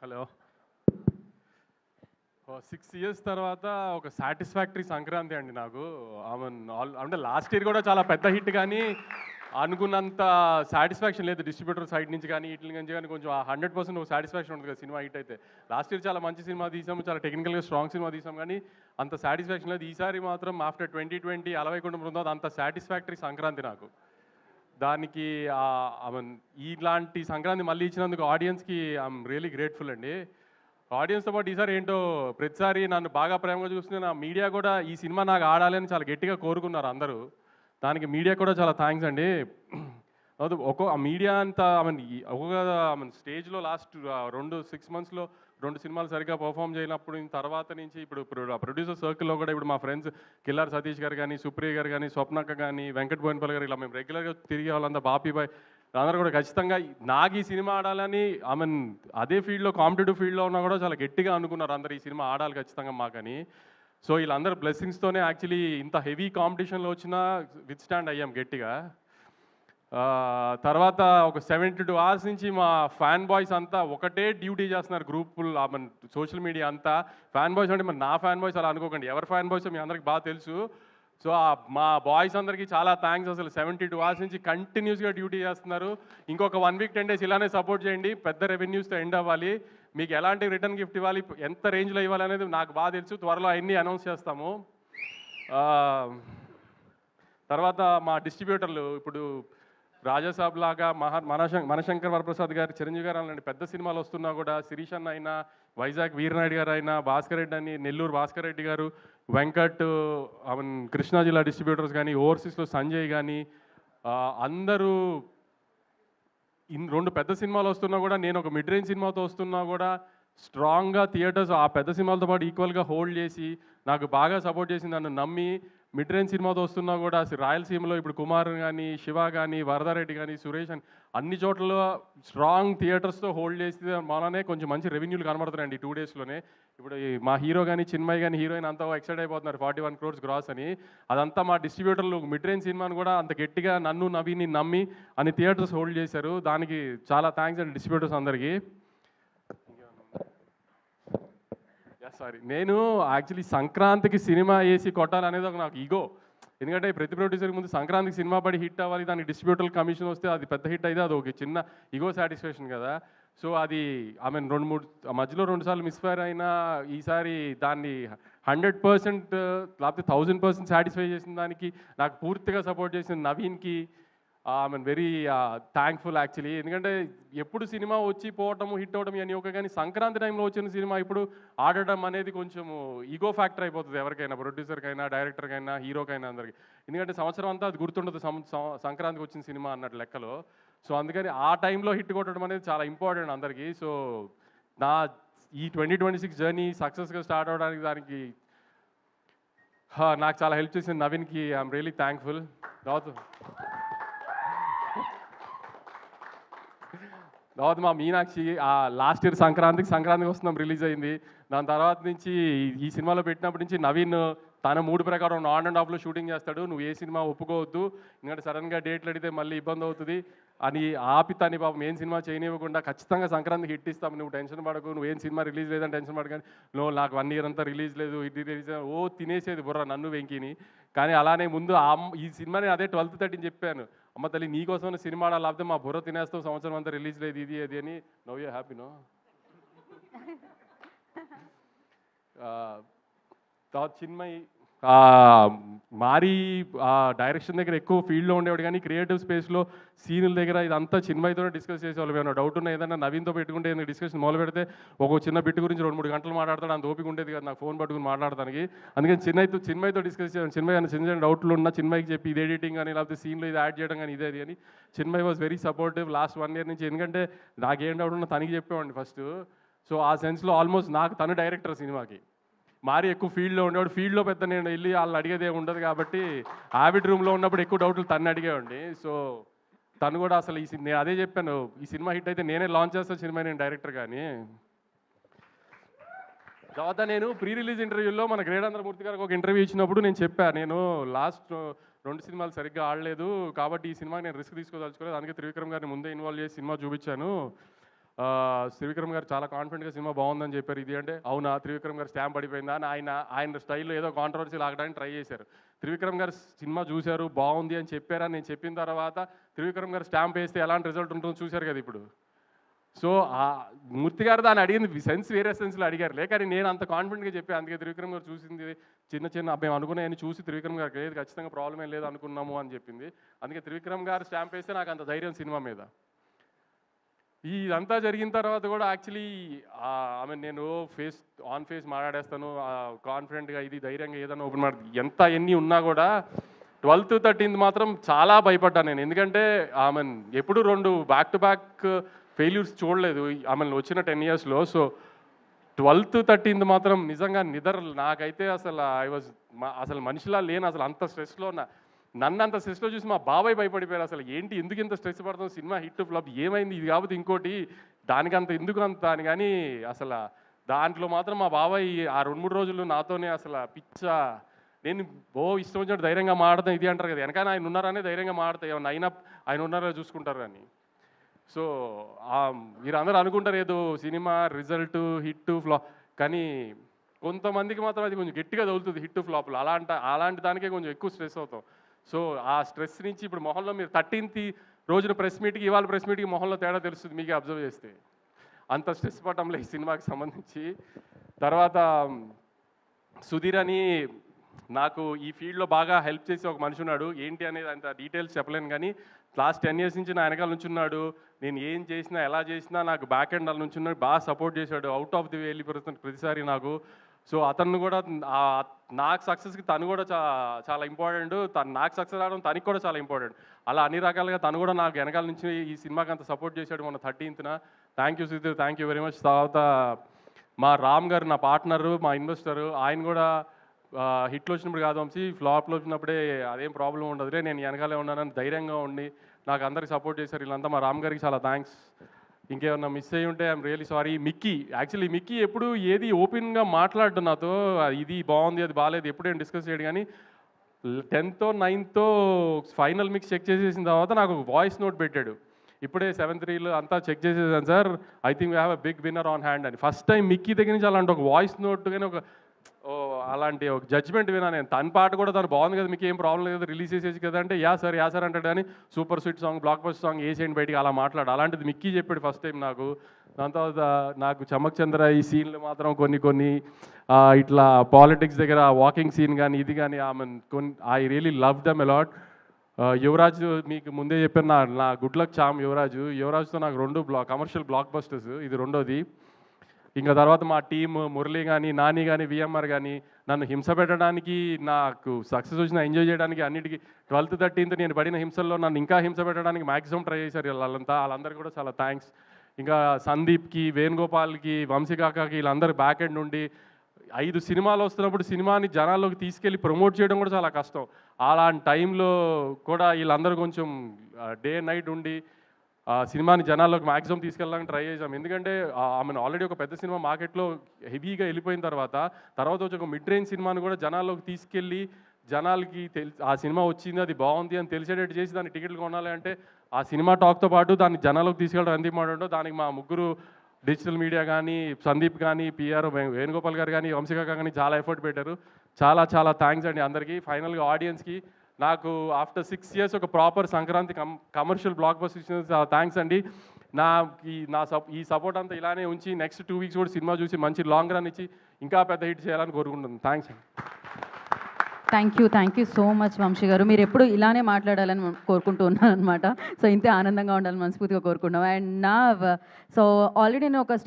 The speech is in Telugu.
హలో. 6 ఇయర్స్ తర్వాత ఒక సాటిస్ఫాక్టరీ సంక్రాంతి అండి నాకు. అంటే లాస్ట్ ఇయర్ కూడా చాలా పెద్ద హిట్, కానీ అనుకున్నంత సాటిస్ఫాక్షన్ లేదు డిస్ట్రిబ్యూటర్ సైడ్ నుంచి కానీ వీటి నుంచి కానీ. కొంచెం 100% ఒక సాటిస్ఫాక్షన్ ఉంటుంది కదా సినిమా హిట్ అయితే. లాస్ట్ ఇయర్ చాలా మంచి సినిమా తీసాము, చాలా టెక్నికల్గా స్ట్రాంగ్ సినిమా తీసాం, కానీ అంత సాటిస్ఫాక్షన్ లేదు. ఈసారి మాత్రం ఆఫ్టర్ 2020 అలవై కుటుంబం అంత సాటిస్ఫాక్టరీ సంక్రాంతి నాకు. దానికి ఇలాంటి సంక్రాంతి మళ్ళీ ఇచ్చినందుకు ఆడియన్స్కి ఐఎమ్ రియలీ గ్రేట్ఫుల్ అండి. ఆడియన్స్తో పాటు ఈసారి ఏంటో ప్రతిసారి నన్ను బాగా ప్రేమగా చూస్తున్న నా మీడియా కూడా ఈ సినిమా నాకు ఆడాలి అని చాలా గట్టిగా కోరుకున్నారు అందరూ. దానికి మీడియా కూడా చాలా థ్యాంక్స్ అండి. ఆ మీడియా అంతా ఒక్కొక్క స్టేజ్లో లాస్ట్ 6 monthsలో 2 సినిమాలు సరిగ్గా పర్ఫామ్ చేయనప్పుడు తర్వాత నుంచి ఇప్పుడు ప్రొడ్యూసర్ సర్కిల్లో కూడా ఇప్పుడు మా ఫ్రెండ్స్ కిల్లార్ సతీష్ గారు కానీ, సుప్రియ గారు కానీ, స్వప్నక్క కానీ, వెంకట్ బోయినపల్లి గారు, ఇలా మేము రెగ్యులర్గా తిరిగే వాళ్ళంతా, బాపీ బాయ్ అందరూ కూడా ఖచ్చితంగా నాకు ఈ సినిమా ఆడాలని అదే ఫీల్డ్లో కాంపిటేటివ్ ఫీల్డ్లో ఉన్నా కూడా చాలా గట్టిగా అనుకున్నారు అందరు ఈ సినిమా ఆడాలి ఖచ్చితంగా మాకని. సో వీళ్ళందరూ బ్లెస్సింగ్స్తోనే యాక్చువల్లీ ఇంత హెవీ కాంపిటీషన్లో వచ్చినా విత్ స్టాండ్ అయ్యాం గట్టిగా. తర్వాత ఒక 72 hours నుంచి మా ఫ్యాన్ బాయ్స్ అంతా ఒకటే డ్యూటీ చేస్తున్నారు గ్రూపులు, సోషల్ మీడియా అంతా. ఫ్యాన్ బాయ్స్ అంటే మరి నా ఫ్యాన్ బాయ్స్ అలా అనుకోకండి, ఎవరి ఫ్యాన్ బాయ్స్ మీ అందరికి బాగా తెలుసు. సో మా బాయ్స్ అందరికీ చాలా థ్యాంక్స్. అసలు 72 hours నుంచి కంటిన్యూస్గా డ్యూటీ చేస్తున్నారు. ఇంకొక 1 week 10 days ఇలానే సపోర్ట్ చేయండి. పెద్ద రెవెన్యూస్తో ఎండ్ అవ్వాలి. మీకు ఎలాంటి రిటర్న్ గిఫ్ట్ ఇవ్వాలి, ఎంత రేంజ్లో ఇవ్వాలి అనేది నాకు బాగా తెలుసు. త్వరలో అన్నీ అనౌన్స్ చేస్తాము. తర్వాత మా డిస్ట్రిబ్యూటర్లు ఇప్పుడు రాజాసాబ్ లాగా మనశంకర్ వరప్రసాద్ గారు, చిరంజీవి గారు అలాంటి పెద్ద సినిమాలు వస్తున్నా కూడా, శిరీష్ అన్న అయినా, వైజాగ్ వీరనాయుడు గారు అయినా, భాస్కర్ రెడ్డి అని, నెల్లూరు భాస్కర్ రెడ్డి గారు, వెంకట్, కృష్ణా జిల్లా డిస్ట్రిబ్యూటర్స్ కానీ, ఓవర్సీస్లో సంజయ్ కానీ, అందరూ 2 పెద్ద సినిమాలు వస్తున్నా కూడా, నేను ఒక మిడ్ రేంజ్ సినిమాతో వస్తున్నా కూడా స్ట్రాంగ్గా థియేటర్స్ ఆ పెద్ద సినిమాలతో పాటు ఈక్వల్గా హోల్డ్ చేసి నాకు బాగా సపోర్ట్ చేసి నన్ను నమ్మి మిడ్ రేంజ్ సినిమాతో వస్తున్నా కూడా రాయలసీమలో ఇప్పుడు కుమార్ కానీ, శివ కానీ, వరదారెడ్డి కానీ, సురేష్ అని అన్ని చోట్ల స్ట్రాంగ్ థియేటర్స్తో హోల్డ్ చేసి మననే కొంచెం మంచి రెవెన్యూలు కనబడుతున్నాయండి 2 daysలోనే. ఇప్పుడు మా హీరో కానీ, చిన్మయ్ కానీ, హీరోయిన్ అంతా ఎక్సైట్ అయిపోతున్నారు 41 crores గ్రాస్ అని. అదంతా మా డిస్ట్రిబ్యూటర్లు మిడ్ రేంజ్ సినిమాను కూడా అంత గట్టిగా నన్ను నవీని నమ్మి అన్ని థియేటర్స్ హోల్డ్ చేశారు. దానికి చాలా థ్యాంక్స్ అండి డిస్ట్రిబ్యూటర్స్ అందరికీ. సారీ, నేను యాక్చువల్లీ సంక్రాంతికి సినిమా వేసి కొట్టాలనేది ఒక నాకు ఈగో. ఎందుకంటే ప్రతి ప్రొడ్యూసర్కి ముందు సంక్రాంతికి సినిమా పడి హిట్ అవ్వాలి, దానికి డిస్ట్రిబ్యూటర్ కమిషన్ వస్తే అది పెద్ద హిట్ అయితే అది ఒక చిన్న ఈగో సాటిస్ఫాక్షన్ కదా. సో అది మధ్యలో 2 సార్లు మిస్ఫైర్ అయినా ఈసారి దాన్ని 100% లేకపోతే 1000% సాటిస్ఫై చేసిన దానికి నాకు పూర్తిగా సపోర్ట్ చేసిన నవీన్కి వెరీ థ్యాంక్ఫుల్ యాక్చువల్లీ. ఎందుకంటే ఎప్పుడు సినిమా వచ్చి పోవటము, హిట్ అవ్వడం అని ఒక, కానీ సంక్రాంతి టైంలో వచ్చిన సినిమా ఇప్పుడు ఆడటం అనేది కొంచెము ఈగో ఫ్యాక్టర్ అయిపోతుంది ఎవరికైనా, ప్రొడ్యూసర్కైనా, డైరెక్టర్కైనా, హీరోకైనా అందరికి. ఎందుకంటే సంవత్సరం అంతా అది గుర్తుండదు సంక్రాంతికి వచ్చిన సినిమా అన్నట్టు లెక్కలో. సో అందుకని ఆ టైంలో హిట్ కొట్టడం అనేది చాలా ఇంపార్టెంట్ అందరికీ. సో నా ఈ 2026 జర్నీ సక్సెస్గా స్టార్ట్ అవ్వడానికి దానికి నాకు చాలా హెల్ప్ చేసిన నవీన్కి ఐఎమ్ రియలీ థ్యాంక్ఫుల్. తర్వాత మా మీనాక్షి లాస్ట్ ఇయర్ సంక్రాంతికి వస్తున్నాం రిలీజ్ అయింది. దాని తర్వాత నుంచి ఈ సినిమాలో పెట్టినప్పటి నుంచి నవీన్ తన మూడు ప్రకారం ఆన్ అండ్ ఆఫ్లో షూటింగ్ చేస్తాడు. నువ్వు ఏ సినిమా ఒప్పుకోవద్దు, ఎందుకంటే సడన్గా డేట్లు అడిగితే మళ్ళీ ఇబ్బంది అవుతుంది అని ఆపి తని పాపం ఏం సినిమా చేయనివ్వకుండా ఖచ్చితంగా సంక్రాంతికి హిట్ ఇస్తాం, నువ్వు టెన్షన్ పడకు, నువ్వు ఏం సినిమా రిలీజ్ లేదని టెన్షన్ పడకని. నువ్వు నాకు 1 year అంతా రిలీజ్ లేదు, ఇది రిలీజ్ తినేసేది బుర్ర నన్ను వెంకిని. కానీ అలానే ముందు ఈ సినిమాని అదే 12:30 చెప్పాను, అమ్మ తల్లి నీకోసం సినిమా లేకపోతే మా బుర్ర తినేస్తావు, సంవత్సరం అంతా రిలీజ్ లేదు ఇది అది అని. నవ్ యూ హ్యాపీనో. తర్వాత చిన్మయ్ మారీ డైరెక్షన్ దగ్గర ఎక్కువ ఫీల్డ్లో ఉండేవాడు, కానీ క్రియేటివ్ స్పేస్లో సీనుల దగ్గర ఇదంతా చిన్మయ్తోనే డిస్కస్ చేసేవాళ్ళు. ఏమైనా డౌట్ ఉన్నా ఏదైనా నవీన్తో పెట్టుకుంటే ఏదైనా డిస్కషన్ మొదలు పెడితే ఒక చిన్న బిట్ గురించి 2-3 గంటలు మాట్లాడతాడు. అంత ఓపిక ఉండేది కదా నాకు ఫోన్ పట్టుకుని మాట్లాడడానికి. అందుకని చిన్మయ్తో డిస్కస్ చేయాలి. చిన్మయ్ చిన్న చిన్న డౌట్లు ఉన్నా చిన్మయ్కి చెప్పి ఇది ఎడిటింగ్ కానీ లేకపోతే సీన్లో ఇది యాడ్ చేయడం కానీ ఇదే అని. Chinmay was very supportive last 1 year నుంచి. ఎందుకంటే నాకేం డౌట్ ఉన్నా తనకి చెప్పేవాడిని ఫస్ట్. సో ఆ సెన్స్లో ఆల్మోస్ట్ నాకు తను డైరెక్టర్ సినిమాకి. మారీ ఎక్కువ ఫీల్డ్లో ఉండేవాడు, ఫీల్డ్లో పెద్ద నేను వెళ్ళి వాళ్ళని అడిగేది ఏమి ఉండదు కాబట్టి ఆవిడ్ రూమ్లో ఉన్నప్పుడు ఎక్కువ డౌట్లు తను అడిగేవాడిని. సో తను కూడా అసలు నేను అదే చెప్పాను, ఈ సినిమా హిట్ అయితే నేనే లాంచ్ చేస్తాను సినిమా, నేను డైరెక్టర్ కానీ. తర్వాత నేను ప్రీ రిలీజ్ ఇంటర్వ్యూలో మన గ్రేడాంధ్రమూర్తి గారికి ఒక ఇంటర్వ్యూ ఇచ్చినప్పుడు నేను చెప్పాను, నేను లాస్ట్ 2 సినిమాలు సరిగ్గా ఆడలేదు కాబట్టి ఈ సినిమా నేను రిస్క్ తీసుకోదలుచుకోలేదు, అందుకే త్రివిక్రమ్ గారిని ముందే ఇన్వాల్వ్ చేసి సినిమా చూపించాను. త్రివిక్రమ్ గారు చాలా కాన్ఫిడెంట్గా సినిమా బాగుందని చెప్పారు. ఇది అంటే అవునా త్రివిక్రమ్ గారు స్టాంప్ పడిపోయిందా అని ఆయన స్టైల్లో ఏదో కాంట్రవర్సీ లాగడానికి ట్రై చేశారు. త్రివిక్రమ్ గారు సినిమా చూశారు, బాగుంది అని చెప్పారని నేను చెప్పిన తర్వాత త్రివిక్రమ్ గారు స్టాంప్ వేస్తే ఎలాంటి రిజల్ట్ ఉంటుందో చూశారు కదా ఇప్పుడు. సో మూర్తి గారు దాన్ని అడిగింది సెన్స్ వేరే సెన్స్లో అడిగారులే, కానీ నేను అంత కాన్ఫిడెంట్గా చెప్పాను. అందుకే త్రివిక్రమ్ గారు చూసింది చిన్న మేము అనుకున్నాయని చూసి త్రివిక్రమ్ గారికి లేదు ఖచ్చితంగా ప్రాబ్లం ఏం లేదు అనుకున్నాము అని చెప్పింది. అందుకే త్రివిక్రమ్ గారు స్టాంప్ వేస్తే నాకు అంత ధైర్యం సినిమా మీద. ఇదంతా జరిగిన తర్వాత కూడా యాక్చువల్లీ నేను ఆన్ ఫేస్ మాట్లాడేస్తాను కాన్ఫిడెంట్గా, ఇది ధైర్యంగా ఏదైనా ఓపెన్ ఎంత ఎన్ని ఉన్నా కూడా 12th 13th మాత్రం చాలా భయపడ్డాను నేను. ఎందుకంటే ఎప్పుడు 2 బ్యాక్ టు బ్యాక్ ఫెయిల్యూర్స్ చూడలేదు వచ్చిన 10 yearsలో. సో 12th 13th మాత్రం నిజంగా నాకైతే అసలు మనిషిలా లేను. అసలు అంత స్ట్రెస్లో నన్ను అంత స్ట్రెస్లో చూసి మా బాబాయ్ భయపడిపోయారు. అసలు ఏంటి ఎందుకు ఇంత స్ట్రెస్ పడుతుంది, సినిమా హిట్ ఫ్లాప్ ఏమైంది, ఇది కాకపోతే ఇంకోటి దానికంత ఎందుకు అంత అని. కానీ అసలు దాంట్లో మాత్రం మా బాబాయ్ ఆ 2-3 రోజులు నాతోనే అసలు నేను ఇష్టం వచ్చినట్టు ధైర్యంగా మాడతాను. ఇది అంటారు కదా, వెనకాల ఆయన ఉన్నారనే ధైర్యంగా మాడతాయి, ఏమన్నా అయినా ఆయన ఉన్నారో చూసుకుంటారు అని. సో మీరందరూ అనుకుంటారు ఏదో సినిమా రిజల్ట్ హిట్ ఫ్లాప్, కానీ కొంతమందికి మాత్రం అది కొంచెం గట్టిగా తగులుతుంది హిట్ ఫ్లాప్లు. అలాంటి దానికే కొంచెం ఎక్కువ స్ట్రెస్ అవుతాం. సో ఆ స్ట్రెస్ నుంచి ఇప్పుడు మొహంలో మీరు 13th రోజున ప్రెస్ మీట్కి ఇవాళ ప్రెస్ మీట్కి మొహంలో తేడా తెలుస్తుంది మీకే అబ్జర్వ్ చేస్తే. అంత స్ట్రెస్ పడటంలో ఈ సినిమాకి సంబంధించి. తర్వాత సుధీర్ అని నాకు ఈ ఫీల్డ్లో బాగా హెల్ప్ చేసి ఒక మనిషి ఉన్నాడు. ఏంటి అనేది అంత డీటెయిల్స్ చెప్పలేను, కానీ లాస్ట్ 10 years నుంచి నా వెనకాల నుంచున్నాడు. నేను ఏం చేసినా ఎలా చేసినా నాకు బ్యాక్ ఎండ్ అలా నుంచున్నాడు, బాగా సపోర్ట్ చేశాడు. అవుట్ ఆఫ్ ది వే వెళ్ళిపోతుంది ప్రతిసారి నాకు. సో అతను కూడా నాకు సక్సెస్కి తను కూడా చాలా ఇంపార్టెంట్, నాకు సక్సెస్ రావడం తనకి కూడా చాలా ఇంపార్టెంట్. అలా అన్ని రకాలుగా తను కూడా నాకు వెనకాల నుంచి ఈ సినిమాకి అంత సపోర్ట్ చేశాడు మొన్న 13th. Thank you Sudheer, thank you very much. తర్వాత మా రామ్ గారు నా పార్ట్నరు, మా ఇన్వెస్టరు, ఆయన కూడా హిట్లు వచ్చినప్పుడు కాదు వంశీ, ఫ్లాప్లో వచ్చినప్పుడే అదేం ప్రాబ్లం ఉండదులే, నేను వెనకాలే ఉన్నానని ధైర్యంగా ఉండి నాకు అందరికి సపోర్ట్ చేశారు. వీళ్ళంతా మా రామ్ గారికి చాలా థ్యాంక్స్. ఇంకేమన్నా మిస్ అయ్యి ఉంటే ఐఎమ్ రియలీ సారీ. మిక్కీ ఎప్పుడు ఏది ఓపెన్గా మాట్లాడు నాతో, ఇది బాగుంది అది బాగాలేదు ఎప్పుడు ఏం డిస్కస్ చేయడు, కానీ 10th 9th final mix check చేసేసిన తర్వాత నాకు వాయిస్ నోట్ పెట్టాడు. ఇప్పుడే 7th reel అంతా చెక్ చేసేసాను sir, I think we have a big winner on hand అని. ఫస్ట్ టైం మిక్కీ దగ్గర నుంచి అలాంటి ఒక వాయిస్ నోట్ కానీ అలాంటి ఒక జడ్జ్మెంట్ వినా నేను. తన పాట కూడా తను బాగుంది కదా, మీకు ఏం ప్రాబ్లం లేదు రిలీజ్ చేసేసి కదా అంటే యా సార్ అంటాడు, కానీ super sweet song block buster song వేసేయండి బయటికి అలా మాట్లాడు. అలాంటిది మిక్కీ చెప్పాడు ఫస్ట్ టైం నాకు. దాని తర్వాత నాకు చమక్ చంద్ర ఈ సీన్లు మాత్రం కొన్ని ఇట్లా పాలిటిక్స్ దగ్గర వాకింగ్ సీన్ కానీ ఇది కానీ I really love them a lot. Yuvraj మీకు ముందే చెప్పాను, నా గుడ్ లక్ చామ్ యువరాజ్తో నాకు 2 కమర్షియల్ బ్లాక్ బస్టర్స్, ఇది రెండోది. ఇంకా తర్వాత మా టీమ్ మురళి కానీ నాని కానీ విఎంఆర్ కానీ నన్ను హింస పెట్టడానికి, నాకు సక్సెస్ వచ్చిన ఎంజాయ్ చేయడానికి అన్నిటికీ 12th 13th నేను పడిన హింసల్లో నన్ను ఇంకా హింస పెట్టడానికి మ్యాక్సిమం ట్రై చేశారు వాళ్ళందరికీ కూడా చాలా థ్యాంక్స్. ఇంకా సందీప్కి, వేణుగోపాల్కి, వంశీకాకాకి వీళ్ళందరూ బ్యాక్ ఎండ్ నుండి 5 సినిమాలు వస్తున్నప్పుడు సినిమాని జనాల్లోకి తీసుకెళ్ళి ప్రమోట్ చేయడం కూడా చాలా కష్టం. అలాంటి టైంలో కూడా వీళ్ళందరూ కొంచెం డే నైట్ ఉండి సినిమాని జనాల్లోకి మ్యాక్సిమం తీసుకెళ్ళడానికి ట్రై చేసాం. ఎందుకంటే ఆల్రెడీ ఒక పెద్ద సినిమా మార్కెట్లో హెవీగా వెళ్ళిపోయిన తర్వాత వచ్చి ఒక మిడ్ రేంజ్ సినిమాని కూడా జనాల్లోకి తీసుకెళ్ళి జనాలకి ఆ సినిమా వచ్చింది అది బాగుంది అని తెలిసేటట్టు చేసి దాన్ని టికెట్లు కొనాలి అంటే ఆ సినిమా టాక్తో పాటు దాన్ని జనాల్లోకి తీసుకెళ్ళడం ఎంత ఇంపార్టెంటో దానికి మా ముగ్గురు డిజిటల్ మీడియా కానీ సందీప్ కానీ పిఆర్ వేణుగోపాల్ గారు కానీ వంశీకాక కానీ చాలా ఎఫర్ట్ పెట్టారు. చాలా థ్యాంక్స్ అండి అందరికీ. ఫైనల్గా ఆడియన్స్కి నాకు ఆఫ్టర్ 6 years ఒక proper Sankranti commercial block buster ఇచ్చిన చాలా థ్యాంక్స్ అండి. ఈ సపోర్ట్ అంతా ఇలానే ఉంచి నెక్స్ట్ 2 weeks కూడా సినిమా చూసి మంచి లాంగ్ రన్ ఇచ్చి ఇంకా పెద్ద హిట్ చేయాలని కోరుకుంటున్నాను. థ్యాంక్స్ అండి. Thank you so much Vamsi గారు. మీరు ఎప్పుడు ఇలానే మాట్లాడాలని కోరుకుంటూ ఉన్నాను అనమాట. సో ఇంతే ఆనందంగా ఉండాలని మనస్ఫూర్తిగా కోరుకుంటున్నాం. అండ్ సో ఆల్రెడీ నేను ఒక